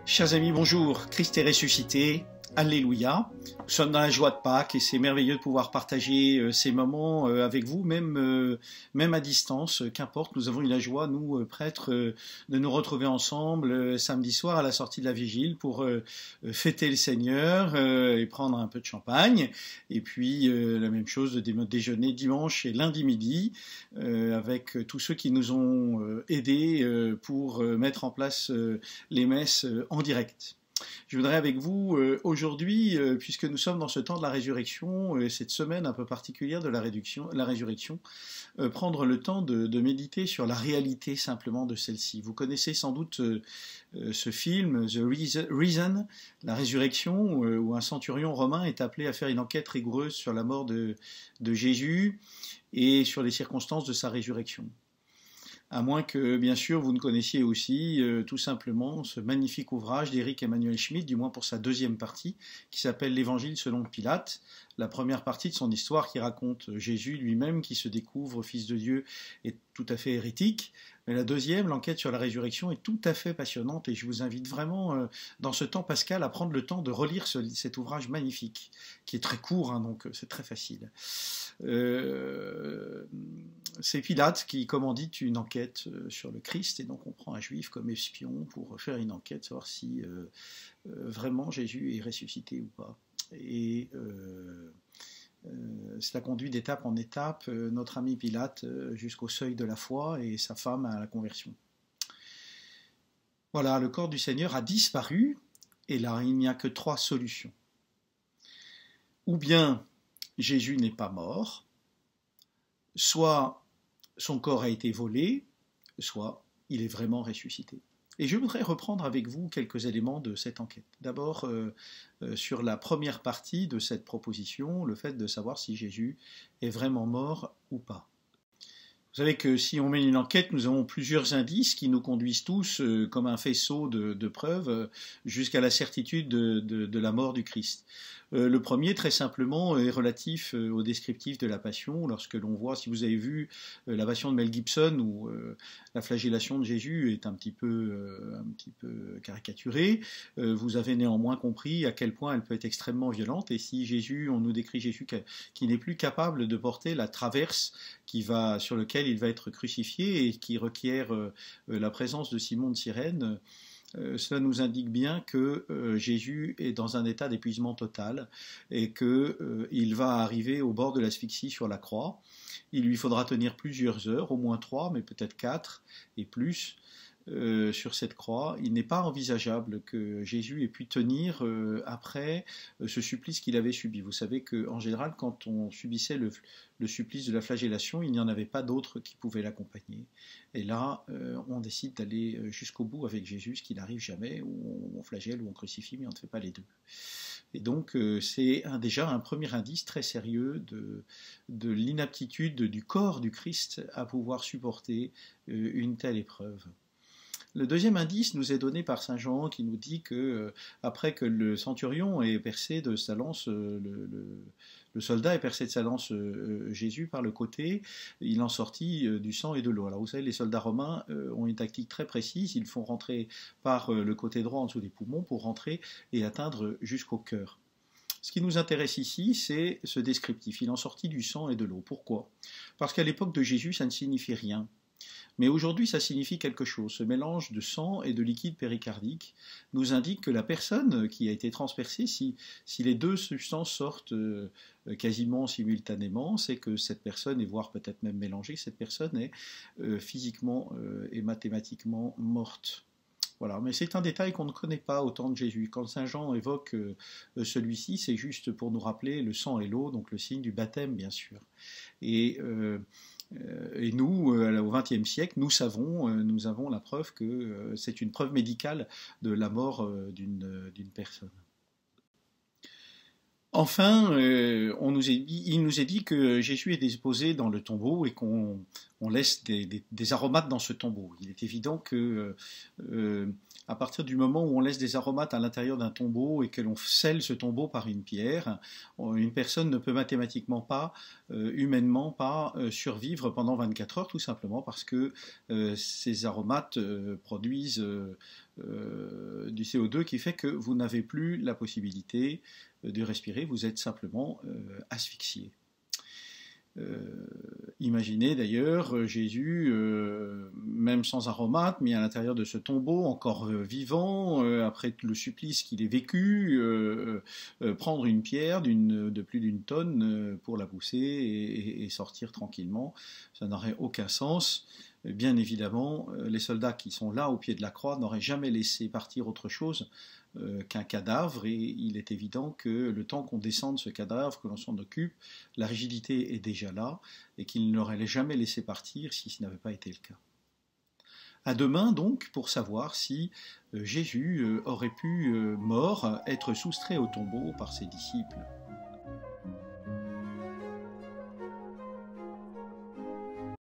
Chers amis, bonjour, Christ est ressuscité, alléluia. Nous sommes dans la joie de Pâques et c'est merveilleux de pouvoir partager ces moments avec vous, même à distance, qu'importe. Nous avons eu la joie, nous, prêtres, de nous retrouver ensemble samedi soir à la sortie de la vigile pour fêter le Seigneur et prendre un peu de champagne. Et puis la même chose de déjeuner dimanche et lundi midi avec tous ceux qui nous ont aidés pour mettre en place les messes en direct. Je voudrais avec vous aujourd'hui, puisque nous sommes dans ce temps de la résurrection, cette semaine un peu particulière de la résurrection, prendre le temps de méditer sur la réalité simplement de celle-ci. Vous connaissez sans doute ce film, The Reason, la résurrection, où un centurion romain est appelé à faire une enquête rigoureuse sur la mort de Jésus et sur les circonstances de sa résurrection. À moins que, bien sûr, vous ne connaissiez aussi tout simplement ce magnifique ouvrage d'Éric Emmanuel Schmitt, du moins pour sa deuxième partie, qui s'appelle l'Évangile selon Pilate. La première partie de son histoire qui raconte Jésus lui-même qui se découvre fils de Dieu est tout à fait hérétique. Mais la deuxième, l'enquête sur la résurrection, est tout à fait passionnante et je vous invite vraiment, dans ce temps pascal, à prendre le temps de relire cet ouvrage magnifique, qui est très court, hein, donc c'est très facile. C'est Pilate qui commandite une enquête sur le Christ et donc on prend un juif comme espion pour faire une enquête, savoir si vraiment Jésus est ressuscité ou pas. Et cela conduit d'étape en étape notre ami Pilate jusqu'au seuil de la foi et sa femme à la conversion. Voilà, le corps du Seigneur a disparu et là il n'y a que trois solutions. Ou bien Jésus n'est pas mort, soit son corps a été volé, soit il est vraiment ressuscité. Et je voudrais reprendre avec vous quelques éléments de cette enquête. D'abord, sur la première partie de cette proposition, le fait de savoir si Jésus est vraiment mort ou pas. Vous savez que si on mène une enquête, nous avons plusieurs indices qui nous conduisent tous, comme un faisceau de preuves, jusqu'à la certitude de la mort du Christ. Le premier, très simplement, est relatif au descriptif de la Passion. Lorsque l'on voit, si vous avez vu la Passion de Mel Gibson, où la flagellation de Jésus est un petit peu caricaturée, vous avez néanmoins compris à quel point elle peut être extrêmement violente. Et si Jésus, on nous décrit Jésus qui n'est plus capable de porter la traverse sur lequel il va être crucifié et qui requiert la présence de Simon de Cyrène, cela nous indique bien que Jésus est dans un état d'épuisement total et qu'il va arriver au bord de l'asphyxie sur la croix. Il lui faudra tenir plusieurs heures, au moins 3, mais peut-être 4 et plus, sur cette croix. Il n'est pas envisageable que Jésus ait pu tenir après ce supplice qu'il avait subi. Vous savez qu'en général, quand on subissait le supplice de la flagellation, il n'y en avait pas d'autre qui pouvaient l'accompagner. Et là, on décide d'aller jusqu'au bout avec Jésus, ce qui n'arrive jamais, où on flagelle ou on crucifie, mais on ne fait pas les deux. Et donc, c'est déjà un premier indice très sérieux de l'inaptitude du corps du Christ à pouvoir supporter une telle épreuve. Le deuxième indice nous est donné par saint Jean qui nous dit que après que le centurion ait percé de sa lance, le soldat ait percé de sa lance Jésus par le côté, il en sortit du sang et de l'eau. Alors vous savez, les soldats romains ont une tactique très précise, ils font rentrer par le côté droit en dessous des poumons pour rentrer et atteindre jusqu'au cœur. Ce qui nous intéresse ici, c'est ce descriptif. Il en sortit du sang et de l'eau. Pourquoi ? Parce qu'à l'époque de Jésus, ça ne signifie rien. Mais aujourd'hui, ça signifie quelque chose. Ce mélange de sang et de liquide péricardique nous indique que la personne qui a été transpercée, si les deux substances sortent quasiment simultanément, c'est que cette personne, et voire peut-être même mélangée, cette personne est physiquement et mathématiquement morte. Voilà, mais c'est un détail qu'on ne connaît pas au temps de Jésus. Quand saint Jean évoque celui-ci, c'est juste pour nous rappeler le sang et l'eau, donc le signe du baptême, bien sûr. Et nous, au XXe siècle, nous avons la preuve que c'est une preuve médicale de la mort d'une personne. Enfin, il nous est dit que Jésus est déposé dans le tombeau et qu'on on laisse des aromates dans ce tombeau. Il est évident que à partir du moment où on laisse des aromates à l'intérieur d'un tombeau et que l'on scelle ce tombeau par une pierre, une personne ne peut mathématiquement pas, humainement pas, survivre pendant 24 heures, tout simplement parce que ces aromates produisent du CO2 qui fait que vous n'avez plus la possibilité de respirer, vous êtes simplement asphyxié. Imaginez d'ailleurs Jésus, même sans aromate, mis à l'intérieur de ce tombeau, encore vivant, après le supplice qu'il ait vécu, prendre une pierre de plus d'une tonne pour la pousser et sortir tranquillement. Ça n'aurait aucun sens. Bien évidemment, les soldats qui sont là au pied de la croix n'auraient jamais laissé partir autre chose qu'un cadavre, et il est évident que le temps qu'on descende ce cadavre, que l'on s'en occupe, la rigidité est déjà là, et qu'il ne l'aurait jamais laissé partir si ce n'avait pas été le cas. À demain donc, pour savoir si Jésus aurait pu, mort, être soustrait au tombeau par ses disciples.